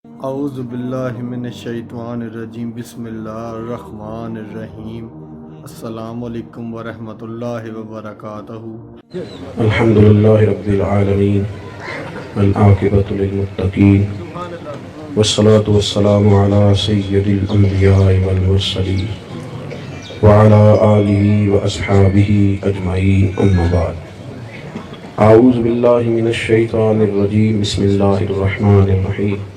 اعوذ باللہ من الشیطان الرجیم بسم اللہ الرحمن الرحیم السلام علیکم ورحمۃ اللہ وبرکاتہ۔ الحمد للہ رب العالمین والعاقبۃ للمتقین والصلاة والسلام علی سید الانبیاء والمرسلین وعلی آلہ واصحابہ اجمعین اما بعد۔ اعوذ باللہ من الشیطان الرجیم بسم اللہ الرحمن الرحیم۔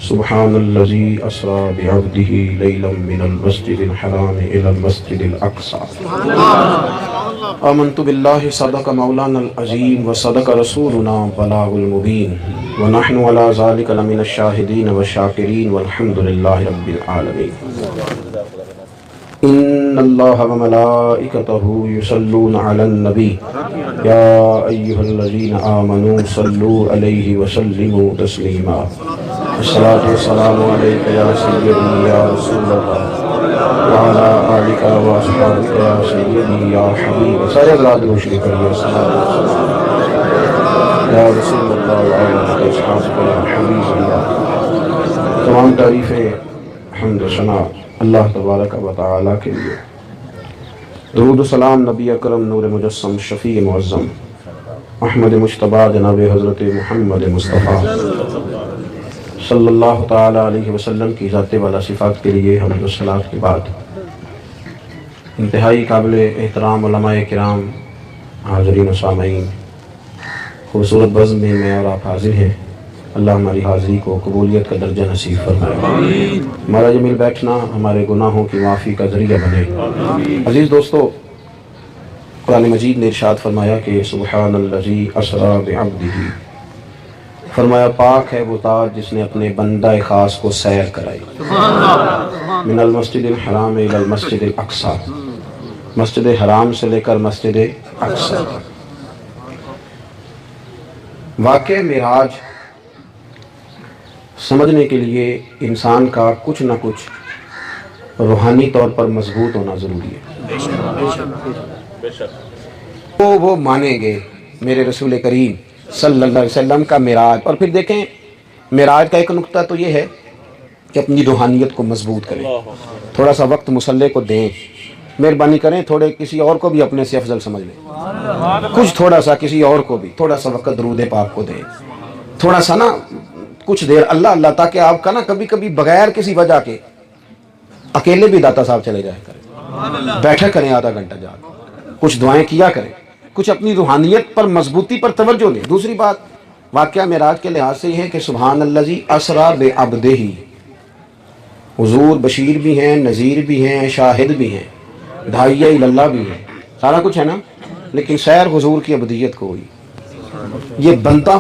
سبحان الذی اسریٰ بعبدہ لیلا من المسجد الحرام الی المسجد الاقصی۔ آمنت باللہ صدق مولانا العظیم وصدق رسولنا بلاغ المبین ونحن علی ذلک لمن الشاہدین والشاکرین والحمد للہ رب العالمین۔ ان اللہ وملائکتہ یصلون علی النبی یا ایہا الذین آمنوا صلوا علیہ وسلموا تسلیما۔ الصلاۃ والسلام علیک یا سیدی یا رسول اللہ وعلی آلک واصحابک یا سیدی یا حبیب۔ سارے حضرات روشنی کریے الصلاۃ والسلام یا رسول اللہ وعلی آلک واصحابک یا حبیب اللہ۔ تمام تعریفیں حمد و ثنا اللہ تبارک و تعالیٰ کے لیے۔ درود و سلام نبی اکرم نور مجسم شفیع معظم احمد مجتبیٰ جناب حضرت محمد مصطفیٰ صلی اللہ تعالیٰ علیہ وسلم کی ذات والا صفات کے لیے حمد و صلوات کے بعد انتہائی قابل احترام علماء کرام، حاضرین و سامعین، خوبصورت بزم میں اور آپ حاضر ہیں، اللہ ہماری حاضری کو قبولیت کا درجہ نصیب فرمائے، ہمارا جمیل بیٹھنا ہمارے گناہوں کی معافی کا ذریعہ بنے۔ عزیز دوستو، قرآن مجید نے ارشاد فرمایا کہ سبحان الذی اسریٰ بعبدہ، فرمایا پاک ہے وہ تاج جس نے اپنے بندہ خاص کو سیر کرائی، من المسجد الحرام الی المسجد الاقصی، مسجد حرام سے لے کر مسجد اقصی۔ واقع معراج سمجھنے کے لیے انسان کا کچھ نہ کچھ روحانی طور پر مضبوط ہونا ضروری ہے۔ وہ مانیں گے میرے رسول کریم صلی اللہ علیہ وسلم کا معراج۔ اور پھر دیکھیں معراج کا ایک نقطہ تو یہ ہے کہ اپنی روحانیت کو مضبوط کریں، تھوڑا سا وقت مصلی کو دیں، مہربانی کریں تھوڑے کسی اور کو بھی اپنے سے افضل سمجھ لیں، کچھ تھوڑا سا کسی اور کو بھی تھوڑا سا وقت درود پاک کو دیں، تھوڑا سا نا کچھ دیر اللہ اللہ، تاکہ آپ کا نا کبھی کبھی بغیر کسی وجہ کے اکیلے بھی داتا صاحب چلے جائے کریں، بیٹھا کریں آدھا گھنٹہ جا کے، کچھ دعائیں کیا کریں، کچھ اپنی روحانیت پر مضبوطی پر توجہ دیں۔ دوسری بات واقعہ معراج کے لحاظ سے یہ ہے کہ سبحان الذی اسریٰ بعبدہ، حضور بشیر بھی ہیں، نذیر بھی ہیں، شاہد بھی ہیں، داعیہ الی اللہ بھی ہیں، سارا کچھ ہے نا، لیکن سیر حضور کی عبدیت کو ہوئی۔ یہ بندہ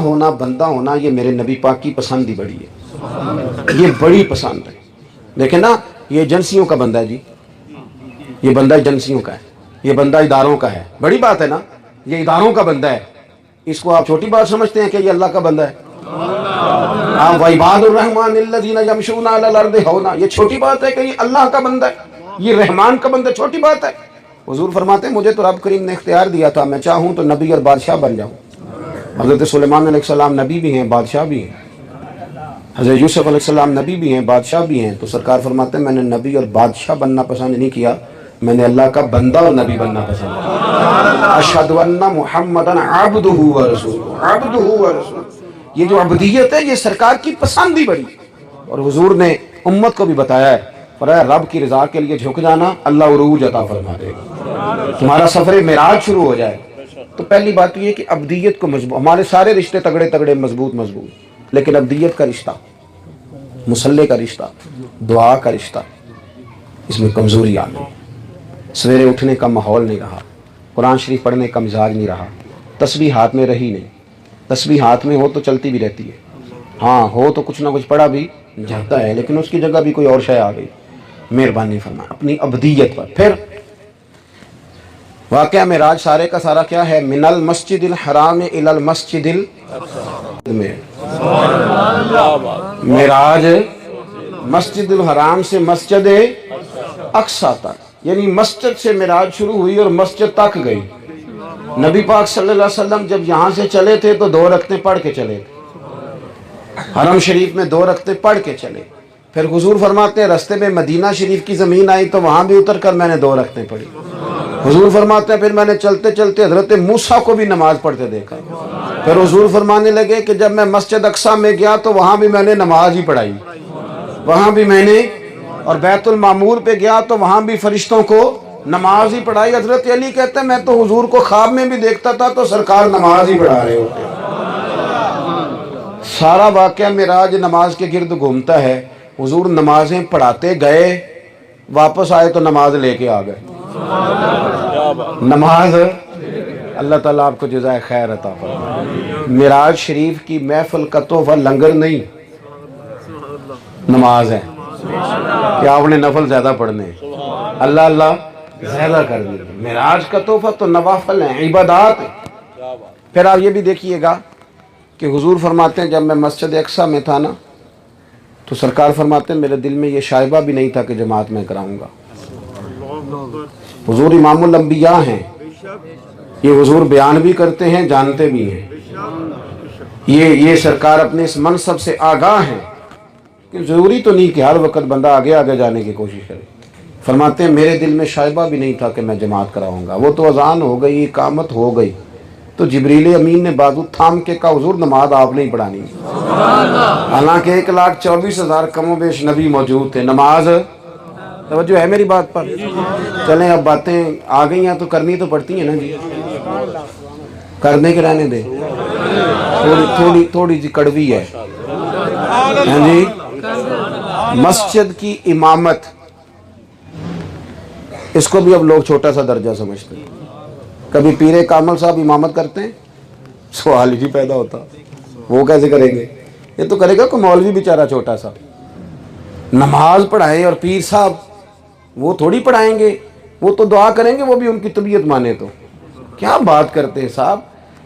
ہونا یہ میرے نبی پاک کی پسند ہی بڑی ہے، یہ بڑی پسند ہے۔ دیکھیں نا، یہ ایجنسیوں کا بندہ ہے جی، یہ بندہ ایجنسیوں کا ہے، یہ بندہ اداروں کا ہے، بڑی بات ہے نا، یہ اداروں کا بندہ ہے، اس کو آپ چھوٹی بات سمجھتے ہیں کہ یہ اللہ کا بندہ ہے؟ آپ وعباد الرحمن الذین یمشون علی الارض ہونا، یہ چھوٹی بات ہے کہ یہ اللہ کا بندہ ہے، یہ رحمان کا بندہ، چھوٹی بات ہے؟ حضور فرماتے ہیں مجھے تو رب کریم نے اختیار دیا تھا، میں چاہوں تو نبی اور بادشاہ بن جاؤں۔ حضرت سلیمان علیہ السلام نبی بھی ہیں، بادشاہ بھی ہیں، حضرت یوسف علیہ السلام نبی بھی ہیں، بادشاہ بھی ہیں، تو سرکار فرماتے ہیں میں نے نبی اور بادشاہ بننا پسند نہیں کیا، میں نے اللہ کا بندہ اور نبی بننا پسند کیا۔ اشہد ان محمدًا عبدہ ورسولہ، عبدہ ورسولہ، یہ جو عبدیت ہے یہ سرکار کی پسند ہی بڑی، اور حضور نے امت کو بھی بتایا ہے، فرمایا رب کی رضا کے لیے جھک جانا اللہ عروج عطا فرما دے گا۔ تمہارا سفر معراج شروع ہو جائے تو پہلی بات یہ کہ ابدیت کو مضبوط، ہمارے سارے رشتے تگڑے تگڑے مضبوط، لیکن ابدیت کا رشتہ، مصلی کا رشتہ، دعا کا رشتہ، اس میں کمزوری آ گئی، سویرے اٹھنے کا ماحول نہیں رہا، قرآن شریف پڑھنے کا مزاج نہیں رہا، تسبیح ہاتھ میں رہی نہیں، تسبیح ہاتھ میں ہو تو چلتی بھی رہتی ہے، ہاں ہو تو کچھ نہ کچھ پڑھا بھی جاتا ہے، لیکن اس کی جگہ بھی کوئی اور شے آ گئی۔ مہربانی فرما اپنی ابدیت پر۔ پھر واقعہ معراج سارے کا سارا کیا ہے؟ من المسجد الحرام الی المسجد میں معراج مسجد الحرام سے مسجد اقصی تک، یعنی مسجد سے معراج شروع ہوئی اور مسجد تک گئی۔ نبی پاک صلی اللہ علیہ وسلم جب یہاں سے چلے تھے تو 2 رکعتیں پڑھ کے چلے تھے، حرم شریف میں 2 رکعتیں پڑھ کے چلے. پھر حضور فرماتے ہیں رستے میں مدینہ شریف کی زمین آئی تو وہاں بھی اتر کر میں نے 2 رکعتیں پڑھی. حضور فرماتے ہیں پھر میں نے چلتے چلتے حضرت موسیٰ کو بھی نماز پڑھتے دیکھا. پھر حضور فرمانے لگے کہ جب میں مسجد اقصیٰ میں گیا تو وہاں بھی میں نے نماز ہی پڑھائی, وہاں بھی میں نے, اور بیت المعمور پہ گیا تو وہاں بھی فرشتوں کو نماز ہی پڑھائی. حضرت علی کہتے ہیں میں تو حضور کو خواب میں بھی دیکھتا تھا تو سرکار نماز ہی پڑھا رہے ہوتے. سارا واقعہ معراج نماز کے گرد گھومتا ہے. حضور نمازیں پڑھاتے گئے, واپس آئے تو نماز لے کے آ گئے. نماز, اللہ تعالیٰ آپ کو جزائے خیر عطا فرمائے. معراج شریف کی محفل کا تحفہ لنگر نہیں, نماز ہے کہ آپ نے نفل زیادہ پڑھنے ہیں, اللہ اللہ زیادہ کر دیں. معراج کا تحفہ تو نوافل ہیں, عبادات ہیں. پھر آپ یہ بھی دیکھیے گا کہ حضور فرماتے ہیں جب میں مسجد اقصیٰ میں تھا نا تو سرکار فرماتے ہیں میرے دل میں یہ شائبہ بھی نہیں تھا کہ جماعت میں کراؤں گا. حضور امام الانبیاء ہیں, یہ حضور بیان بھی کرتے ہیں, جانتے بھی ہیں. یہ سرکار اپنے اس منصب سے آگاہ ہیں کہ ضروری تو نہیں کہ ہر وقت بندہ آگے آگے جانے کی کوشش کرے. فرماتے ہیں میرے دل میں شائبہ بھی نہیں تھا کہ میں جماعت کراؤں گا. وہ تو اذان ہو گئی, اقامت ہو گئی تو جبریل امین نے بازو تھام کے کہا حضور نماز آپ نہیں پڑھانی. حالانکہ 1,24,000 کم و بیش نبی موجود تھے. نماز, توجہ ہے میری بات پر؟ چلیں اب باتیں آ گئی ہیں تو کرنی تو پڑتی ہیں نا جی, کرنے کے رہنے دیں. تھوڑی سی کڑوی ہے جی. مسجد کی امامت, اس کو بھی اب لوگ چھوٹا سا درجہ سمجھتے ہیں. کبھی پیر کامل صاحب امامت کرتے ہیں, سوال ہی پیدا ہوتا وہ کیسے کریں گے؟ یہ تو کرے گا کوئی مولوی بیچارہ چھوٹا سا. نماز پڑھائے اور پیر صاحب وہ تھوڑی پڑھائیں گے, وہ تو دعا کریں گے, وہ بھی ان کی طبیعت مانے. تو کیا بات کرتے ہیں صاحب,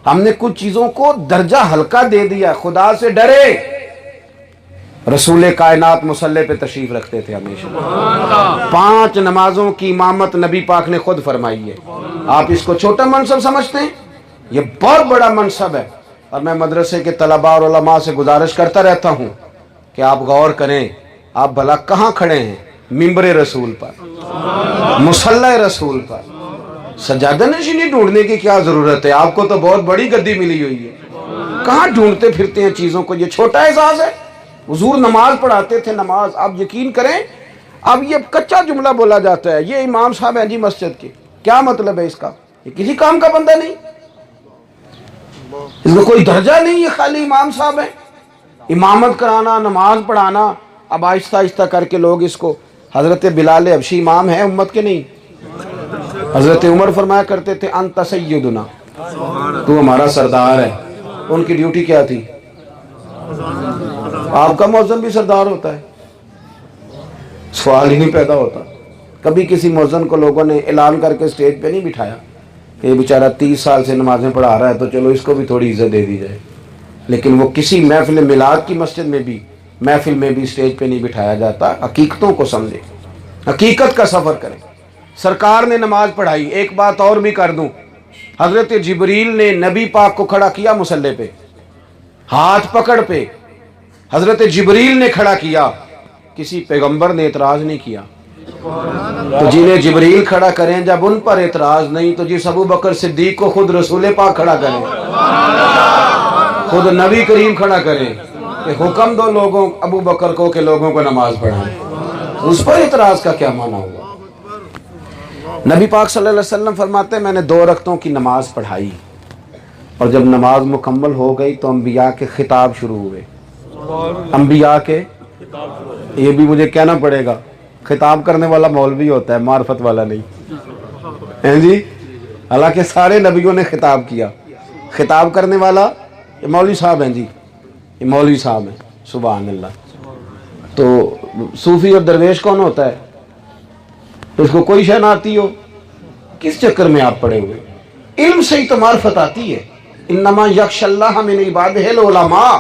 ہم نے کچھ چیزوں کو درجہ ہلکا دے دیا. خدا سے ڈرے. رسول کائنات مصلی پہ تشریف رکھتے تھے ہمیشہ. 5 نمازوں کی امامت نبی پاک نے خود فرمائی ہے. آپ اس کو چھوٹا منصب سمجھتے ہیں, یہ بہت بڑا منصب ہے. اور میں مدرسے کے طلباء اور علماء سے گزارش کرتا رہتا ہوں کہ آپ غور کریں, آپ بھلا کہاں کھڑے ہیں؟ منبر رسول پر, مصلی رسول پر. سجادہ نشینی ڈھونڈنے کی کیا ضرورت ہے؟ آپ کو تو بہت بڑی گدی ملی ہوئی ہے. کہاں ڈھونڈتے پھرتے ہیں چیزوں کو؟ یہ چھوٹا احساس ہے. حضور نماز پڑھاتے تھے. نماز, آپ یقین کریں اب یہ کچا جملہ بولا جاتا ہے, یہ امام صاحب ہیں جی مسجد کے. کیا مطلب ہے اس کا؟ یہ کسی کام کا بندہ نہیں, اس میں کوئی درجہ نہیں, یہ خالی امام صاحب ہیں. امامت کرانا, نماز پڑھانا. اب آہستہ آہستہ کر کے لوگ اس کو, حضرت بلال حبشی امام ہیں امت کے نہیں. حضرت عمر فرمایا کرتے تھے انت سیدنا, تو ہمارا سردار ہے. ان کی ڈیوٹی کیا تھی؟ آپ کا مؤذن بھی سردار ہوتا ہے, سوال ہی نہیں پیدا ہوتا. کبھی کسی مؤذن کو لوگوں نے اعلان کر کے اسٹیج پہ نہیں بٹھایا کہ یہ بیچارہ 30 سال سے نمازیں پڑھا رہا ہے تو چلو اس کو بھی تھوڑی عزت دے دی جائے. لیکن وہ کسی محفل میلاد کی مسجد میں بھی, محفل میں بھی اسٹیج پہ نہیں بٹھایا جاتا. حقیقتوں کو سمجھے, حقیقت کا سفر کریں. سرکار نے نماز پڑھائی. ایک بات اور بھی کر دوں, حضرت جبریل نے نبی پاک کو کھڑا کیا مصلی پہ, ہاتھ پکڑ پہ حضرت جبریل نے کھڑا کیا. کسی پیغمبر نے اعتراض نہیں کیا. تو جنہیں جبریل کھڑا کریں جب ان پر اعتراض نہیں, تو جس ابو بکر صدیق کو خود رسول پاک کھڑا کریں, خود نبی کریم کھڑا کریں کہ حکم دو لوگوں ابو بکر کو کہ لوگوں کو نماز پڑھائیں, اس پر اعتراض کا کیا معنی ہوا؟ نبی پاک صلی اللہ علیہ وسلم فرماتے ہیں میں نے 2 رکعتوں کی نماز پڑھائی, اور جب نماز مکمل ہو گئی تو انبیاء کے خطاب شروع ہوئے. انبیاء کے, یہ بھی مجھے کہنا پڑے گا, خطاب کرنے والا مولوی ہوتا ہے, معرفت والا نہیں جی. حالانکہ سارے نبیوں نے خطاب کیا. خطاب کرنے والا یہ مولوی صاحب ہیں جی, یہ مولوی صاحب ہیں. سبحان اللہ. تو صوفی اور درویش کون ہوتا ہے؟ اس کو کوئی شے نہ آتی ہو, کس چکر میں آپ پڑے ہوئے؟ علم سے ہی تو معرفت آتی ہے. انما یخش اللہ من عبادہ العلماء,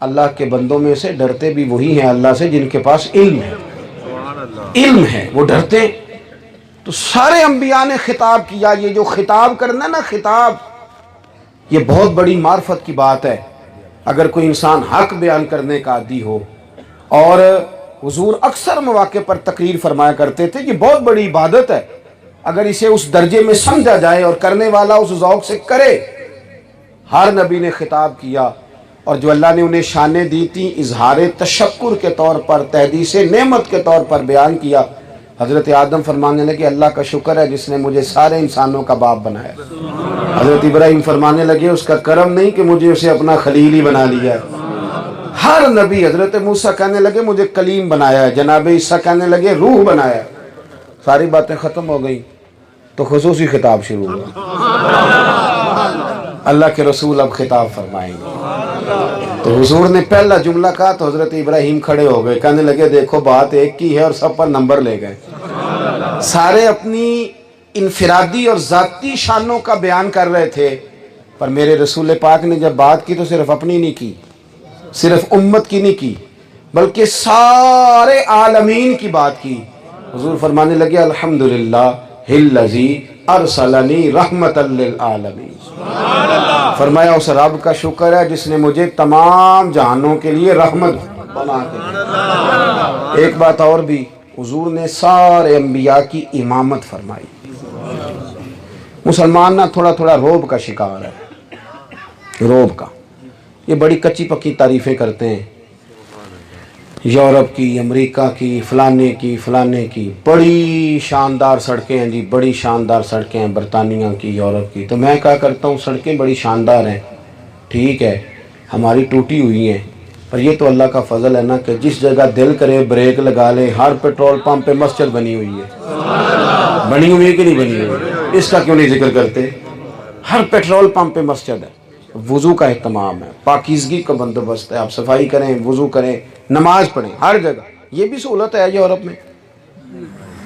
اللہ کے بندوں میں سے ڈرتے بھی وہی ہیں اللہ سے جن کے پاس علم ہے. علم ہے وہ ڈرتے. تو سارے انبیاء نے خطاب کیا. یہ جو خطاب کرنا نا, خطاب, یہ بہت بڑی معرفت کی بات ہے. اگر کوئی انسان حق بیان کرنے کا عادی ہو، اور حضور اکثر مواقع پر تقریر فرمایا کرتے تھے کہ بہت بڑی عبادت ہے، اگر اسے اس درجے میں سمجھا جائے اور کرنے والا اس ذوق سے کرے۔ ہر نبی نے خطاب کیا، اور جو اللہ نے انہیں شانیں دی تھیں اظہار تشکر کے طور پر، تحدیث نعمت کے طور پر بیان کیا۔ حضرت آدم فرمانے لگے اللہ کا شکر ہے جس نے مجھے سارے انسانوں کا باپ بنایا۔ حضرت ابراہیم فرمانے لگے اس کا کرم نہیں کہ مجھے اسے اپنا خلیل ہی بنا لیا ہے۔ ہر نبی، حضرت موسیٰ کہنے لگے مجھے کلیم بنایا ہے، جناب عیسیٰ کہنے لگے روح بنایا ہے۔ ساری باتیں ختم ہو گئیں تو خصوصی خطاب شروع ہوا۔ اللہ کے رسول اب خطاب فرمائیں گے، تو حضور نے پہلا جملہ کہا تو حضرت ابراہیم کھڑے ہو گئے، کہنے لگے دیکھو بات ایک کی ہے اور سب پر نمبر لے گئے۔ سارے اپنی انفرادی اور ذاتی شانوں کا بیان کر رہے تھے، پر میرے رسول پاک نے جب بات کی تو صرف اپنی نہیں کی، صرف امت کی نہیں کی، بلکہ سارے عالمین کی بات کی۔ حضور فرمانے لگے الحمدللہ الذی ارسلنی رحمت للعالمین۔ فرمایا اس رب کا شکر ہے جس نے مجھے تمام جہانوں کے لیے رحمت بنا کے۔ ایک بات اور بھی، حضور نے سارے انبیاء کی امامت فرمائی۔ مسلمان نہ تھوڑا تھوڑا روب کا شکار ہے، روب کا۔ یہ بڑی کچی پکی تعریفیں کرتے ہیں، یورپ کی، امریکہ کی، فلانے کی بڑی شاندار سڑکیں ہیں جی، بڑی شاندار سڑکیں ہیں برطانیہ کی، یورپ کی۔ تو میں کہا کرتا ہوں سڑکیں بڑی شاندار ہیں، ٹھیک ہے، ہماری ٹوٹی ہوئی ہیں، پر یہ تو اللہ کا فضل ہے نا کہ جس جگہ دل کرے بریک لگا لے۔ ہر پیٹرول پمپ پہ مسجد بنی ہوئی ہے، بنی ہوئی ہے کہ نہیں بنی ہوئی؟ اس کا کیوں نہیں ذکر کرتے؟ ہر پیٹرول پمپ پہ مسجد ہے، وضو کا اہتمام ہے، پاکیزگی کا بندوبست ہے، آپ صفائی کریں، وضو کریں، نماز پڑھیں، ہر جگہ یہ بھی سہولت ہے یورپ میں۔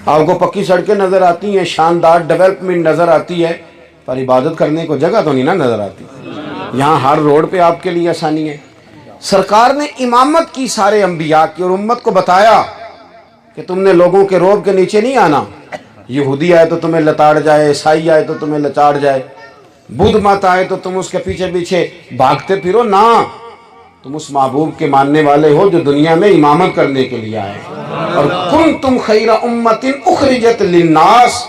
آپ کو پکی سڑکیں نظر آتی ہیں، شاندار ڈیولپمنٹ نظر آتی ہے، پر عبادت کرنے کو جگہ تو نہیں نا نظر آتی۔ یہاں ہر روڈ پہ آپ کے لیے آسانی ہے۔ سرکار نے امامت کی سارے انبیاء کی، اور امت کو بتایا کہ تم نے لوگوں کے روب کے نیچے نہیں آنا۔ یہودی آئے تو تمہیں لتاڑ جائے، عیسائی آئے تو تمہیں لتاڑ جائے، بدھ مت آئے تو تم اس کے پیچھے پیچھے بھاگتے پھرو، نہ، تم اس محبوب کے ماننے والے ہو جو دنیا میں امامت کرنے کے لیے آئے۔ اور کنتم خیر امت اخرجت للناس،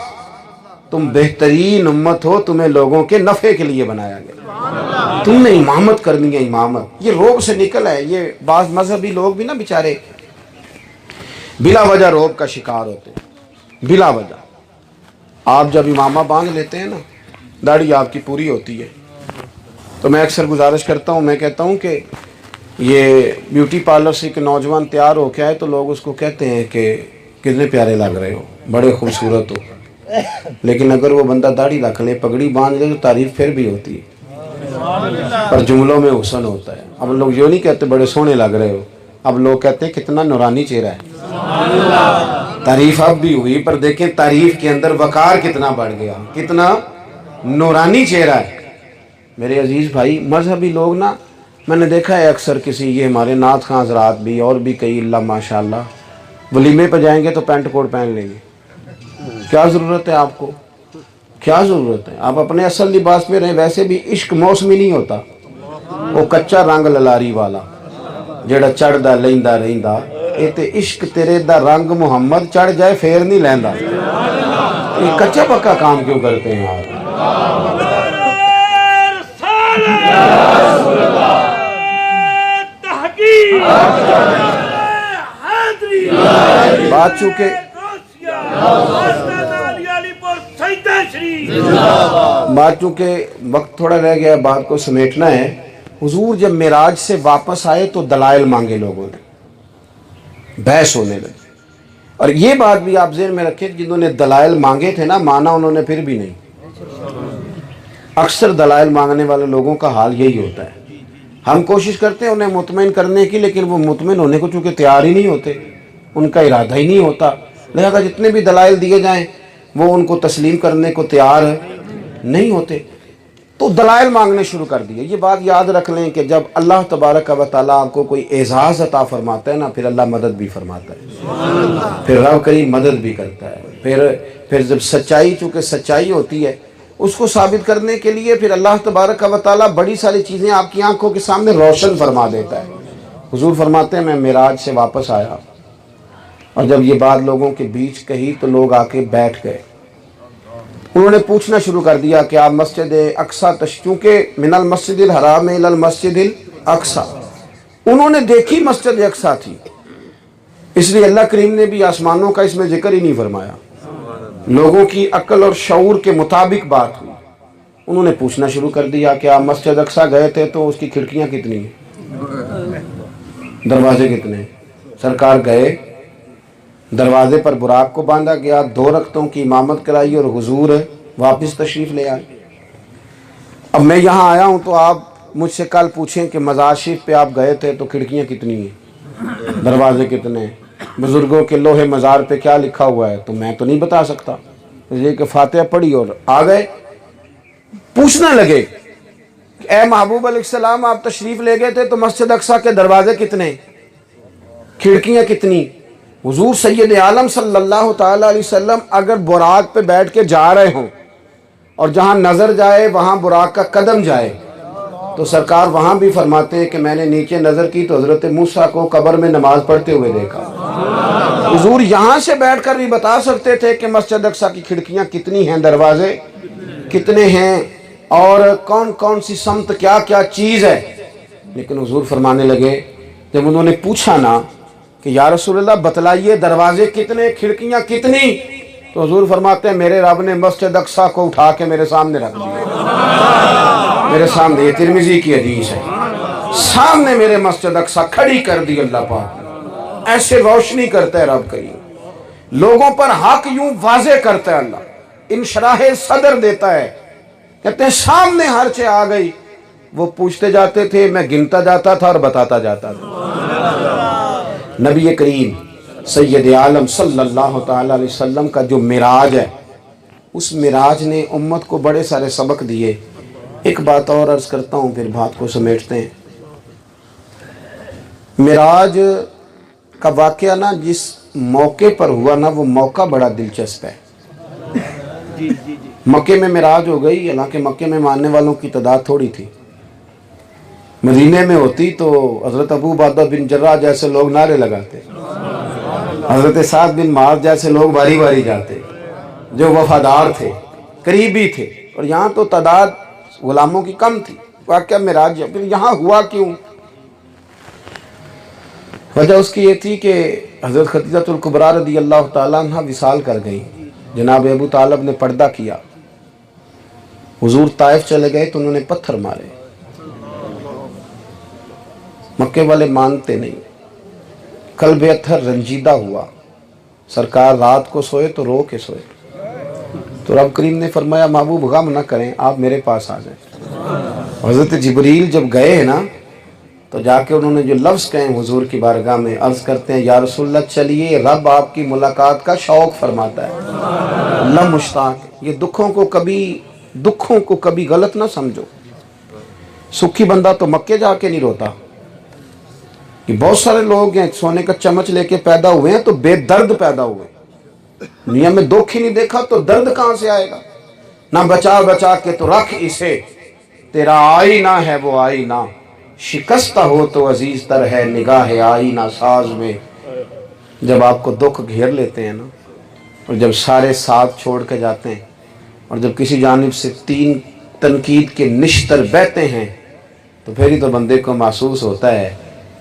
تم بہترین امت ہو، تمہیں لوگوں کے نفع کے لیے بنایا گیا، تم نے امامت کرنی ہے۔ امامت یہ روب سے نکل ہے۔ یہ بعض مذہبی لوگ بھی نا بیچارے بلا وجہ روب کا شکار ہوتے ہیں، بلا وجہ۔ آپ جب امامہ باندھ لیتے ہیں نا، داڑھی آپ کی پوری ہوتی ہے، تو میں اکثر گزارش کرتا ہوں، میں کہتا ہوں کہ یہ بیوٹی پارلر سے ایک نوجوان تیار ہو کے آئے تو لوگ اس کو کہتے ہیں کہ کتنے پیارے لگ رہے ہو، بڑے خوبصورت ہو، لیکن اگر وہ بندہ داڑھی رکھ لے، پگڑی باندھ لے تو تعریف پھر بھی ہوتی ہے، پر جملوں میں حسن ہوتا ہے۔ اب لوگ یہ نہیں کہتے بڑے سونے لگ رہے ہو، اب لوگ کہتے ہیں کتنا نورانی چہرہ ہے۔ تعریف اب بھی ہوئی، پر دیکھیں تعریف کے اندر وقار کتنا بڑھ گیا، کتنا نورانی چہرہ ہے۔ میرے عزیز بھائی، مذہبی لوگ نا، میں نے دیکھا ہے اکثر کسی، یہ ہمارے نعت خواں حضرات بھی اور بھی کئی، اللہ ماشاءاللہ، ولیمے پہ جائیں گے تو پینٹ کوٹ پہن لیں گے۔ کیا ضرورت ہے آپ کو؟ کیا ضرورت ہے؟ آپ اپنے اصل لباس میں رہیں۔ ویسے بھی عشق موسمی نہیں ہوتا، وہ کچا رنگ للاری والا جڑا چڑھدا لیندا رہندا، اے تے عشق تیرے دا رنگ محمد چڑھ جائے پھر نہیں لیندا۔ یہ کچا پکا کام کیوں کرتے ہیں آپ؟ بات چونکہ وقت تھوڑا رہ گیا، بات کو سمیٹنا ہے۔ حضور جب معراج سے واپس آئے تو دلائل مانگے لوگوں نے، بحث ہونے لگی۔ اور یہ بات بھی آپ ذہن میں رکھیں، جنہوں نے دلائل مانگے تھے نا، مانا انہوں نے پھر بھی نہیں۔ اکثر دلائل مانگنے والے لوگوں کا حال یہی ہوتا ہے۔ ہم کوشش کرتے ہیں انہیں مطمئن کرنے کی، لیکن وہ مطمئن ہونے کو چونکہ تیار ہی نہیں ہوتے، ان کا ارادہ ہی نہیں ہوتا، لہذا جتنے بھی دلائل دیے جائیں وہ ان کو تسلیم کرنے کو تیار نہیں ہوتے، تو دلائل مانگنے شروع کر دیے۔ یہ بات یاد رکھ لیں کہ جب اللہ تبارک و تعالیٰ آپ کو کوئی اعزاز عطا فرماتا ہے نا، پھر اللہ مدد بھی فرماتا ہے، پھر رب کریم مدد بھی کرتا ہے۔ پھر جب سچائی، چونکہ سچائی ہوتی ہے، اس کو ثابت کرنے کے لیے پھر اللہ تبارک و تعالیٰ بڑی ساری چیزیں آپ کی آنکھوں کے سامنے روشن فرما دیتا ہے۔ حضور فرماتے ہیں میں معراج سے واپس آیا اور جب یہ بات لوگوں کے بیچ کہی تو لوگ آ کے بیٹھ گئے۔ انہوں نے پوچھنا شروع کر دیا کہ آپ مسجد اقصیٰ چونکہ من المسجد الحرام الی المسجد الاقصیٰ، انہوں نے دیکھی مسجد اقصیٰ تھی، اس لیے اللہ کریم نے بھی آسمانوں کا اس میں ذکر ہی نہیں فرمایا، لوگوں کی عقل اور شعور کے مطابق بات ہوئی۔ انہوں نے پوچھنا شروع کر دیا کہ آپ مسجد اقصیٰ گئے تھے تو اس کی کھڑکیاں کتنی ہیں، دروازے کتنے ہیں؟ سرکار گئے، دروازے پر براق کو باندھا گیا، 2 رکعتوں کی امامت کرائی اور حضور واپس تشریف لے آئے۔ اب میں یہاں آیا ہوں تو آپ مجھ سے کل پوچھیں کہ مزار شریف پہ آپ گئے تھے تو کھڑکیاں کتنی ہیں، دروازے کتنے ہیں، بزرگوں کے لوہے مزار پہ کیا لکھا ہوا ہے، تو میں تو نہیں بتا سکتا، یہ کہ فاتحہ پڑھی اور آ گئے۔ پوچھنے لگے کہ اے محبوب علیہ السلام آپ تشریف لے گئے تھے تو مسجد اقصیٰ کے دروازے کتنے، کھڑکیاں کتنی؟ حضور سید عالم صلی اللہ تعالیٰ علیہ وسلم اگر براق پہ بیٹھ کے جا رہے ہوں اور جہاں نظر جائے وہاں براق کا قدم جائے تو سرکار وہاں بھی فرماتے ہیں کہ میں نے نیچے نظر کی تو حضرت موسیٰ کو قبر میں نماز پڑھتے ہوئے دیکھا۔ حضور یہاں سے بیٹھ کر بھی بتا سکتے تھے کہ مسجد اقصیٰ کی کھڑکیاں کتنی ہیں، دروازے کتنے ہیں اور کون کون سی سمت کیا کیا چیز ہے، لیکن حضور فرمانے لگے جب انہوں نے پوچھا نا کہ یا رسول اللہ بتلائیے دروازے کتنے، کھڑکیاں کتنی، تو حضور فرماتے ہیں میرے رب نے مسجد اقصیٰ کو اٹھا کے میرے سامنے رکھ دیا، میرے سامنے، یہ ترمذی کی حدیث ہے، سامنے میرے مسجد اقصیٰ کھڑی کر دی اللہ پاک۔ ایسے روشنی کرتا ہے رب کریم، لوگوں پر حق یوں واضح کرتا ہے اللہ، انشراح صدر دیتا ہے، کہتے ہیں سامنے ہر چیز آ گئی۔ وہ پوچھتے جاتے تھے، میں گنتا جاتا تھا اور بتاتا جاتا تھا۔ نبی کریم سید عالم صلی اللہ تعالیٰ علیہ وسلم کا جو معراج ہے، اس معراج نے امت کو بڑے سارے سبق دیے۔ ایک بات اور عرض کرتا ہوں پھر بات کو سمیٹتے ہیں۔ معراج کا واقعہ نا جس موقع پر ہوا نا وہ موقع بڑا دلچسپ ہے۔ مکے میں معراج ہو گئی، حالانکہ مکے میں ماننے والوں کی تعداد تھوڑی تھی، مدینے میں ہوتی تو حضرت ابو عبیدہ بن جراح جیسے لوگ نعرے لگاتے، حضرت سعد بن معاذ جیسے لوگ باری باری جاتے جو وفادار تھے، قریبی تھے، اور یہاں تو تعداد غلاموں کی کم تھی۔ واقعہ معراج پھر یہاں ہوا کیوں؟ وجہ اس کی یہ تھی کہ حضرت خدیجہ الکبریٰ رضی اللہ تعالیٰ عنہ وصال کر گئی، جناب ابو طالب نے پردہ کیا، حضور طائف چلے گئے تو انہوں نے پتھر مارے، مکے والے مانتے نہیں، قلب اطہر رنجیدہ ہوا، سرکار رات کو سوئے تو رو کے سوئے، تو رب کریم نے فرمایا محبوب غم نہ کریں، آپ میرے پاس آ جائیں۔ حضرت جبریل جب گئے ہیں نا تو جا کے انہوں نے جو لفظ کہیں حضور کی بارگاہ میں، عرض کرتے ہیں یا رسول اللہ چلیے رب آپ کی ملاقات کا شوق فرماتا ہے، اللہ مشتاق ہے۔ یہ دکھوں کو کبھی غلط نہ سمجھو، سکھی بندہ تو مکے جا کے نہیں روتا، کہ بہت سارے لوگ ہیں سونے کا چمچ لے کے پیدا ہوئے ہیں تو بے درد پیدا ہوئے، دنیا میں دکھ ہی نہیں دیکھا تو درد کہاں سے آئے گا؟ نہ بچا بچا کے تو رکھ اسے، تیرا آئینہ ہے وہ آئینہ، شکستہ ہو تو عزیز تر ہے نگاہ آئینہ ساز میں۔ جب آپ کو دکھ گھیر لیتے ہیں نا، اور جب سارے ساتھ چھوڑ کے جاتے ہیں، اور جب کسی جانب سے 3 تنقید کے نشتر بہتے ہیں، تو پھر ہی تو بندے کو محسوس ہوتا ہے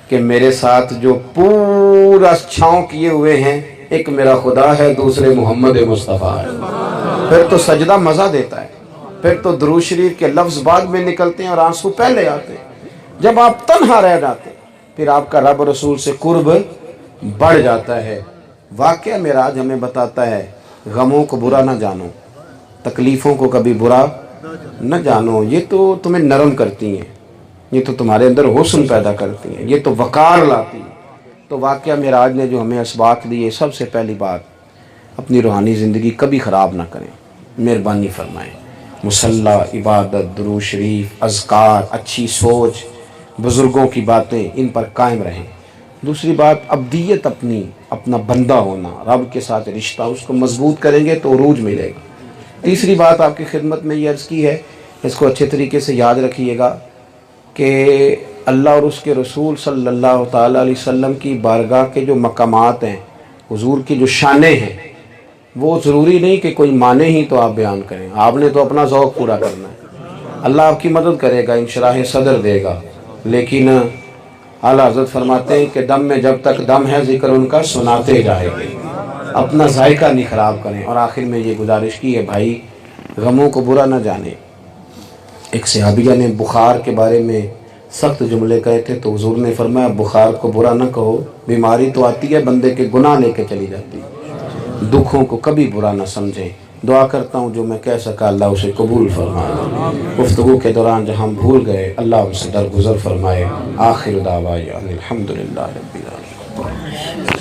کہ میرے ساتھ جو پورا چھاؤں کیے ہوئے ہیں، ایک میرا خدا ہے، دوسرے محمد مصطفیٰ ہے۔ پھر تو سجدہ مزہ دیتا ہے، پھر تو درود شریف کے لفظ بعد میں نکلتے ہیں اور آنسو پہلے آتے ہیں۔ جب آپ تنہا رہ جاتے پھر آپ کا رب رسول سے قرب بڑھ جاتا ہے۔ واقعہ معراج ہمیں بتاتا ہے غموں کو برا نہ جانو، تکلیفوں کو کبھی برا نہ جانو، یہ تو تمہیں نرم کرتی ہیں، یہ تو تمہارے اندر حسن پیدا کرتی ہیں، یہ تو وقار لاتی ہیں۔ تو واقعہ معراج نے جو ہمیں اسباق دیے، سب سے پہلی بات اپنی روحانی زندگی کبھی خراب نہ کریں، مہربانی فرمائیں، مصلی، عبادت، درود شریف، اذکار، اچھی سوچ، بزرگوں کی باتیں، ان پر قائم رہیں۔ دوسری بات عبدیت، اپنا بندہ ہونا، رب کے ساتھ رشتہ، اس کو مضبوط کریں گے تو عروج ملے گا۔ تیسری بات آپ کی خدمت میں یہ عرض کی ہے، اس کو اچھے طریقے سے یاد رکھیے گا کہ اللہ اور اس کے رسول صلی اللہ تعالیٰ علیہ وسلم کی بارگاہ کے جو مقامات ہیں، حضور کی جو شانیں ہیں، وہ ضروری نہیں کہ کوئی مانے ہی تو آپ بیان کریں، آپ نے تو اپنا ذوق پورا کرنا ہے۔ اللہ آپ کی مدد کرے گا، انشراح صدر دے گا، لیکن اعلیٰ حضرت فرماتے ہیں کہ دم میں جب تک دم ہے ذکر ان کا سناتے جائے گے، اپنا ذائقہ نہیں خراب کریں۔ اور آخر میں یہ گزارش کی ہے، بھائی غموں کو برا نہ جانیں۔ ایک صحابیہ نے بخار کے بارے میں سخت جملے کہے تھے تو حضور نے فرمایا بخار کو برا نہ کہو، بیماری تو آتی ہے بندے کے گناہ لے کے چلی جاتی ہے، دکھوں کو کبھی برا نہ سمجھیں۔ دعا کرتا ہوں جو میں کہہ سکا اللہ اسے قبول فرمائے، گفتگو کے دوران جہاں ہم بھول گئے اللہ ان سے درگزر فرمائے۔ آخر دعوانا الحمدللہ رب العالمین۔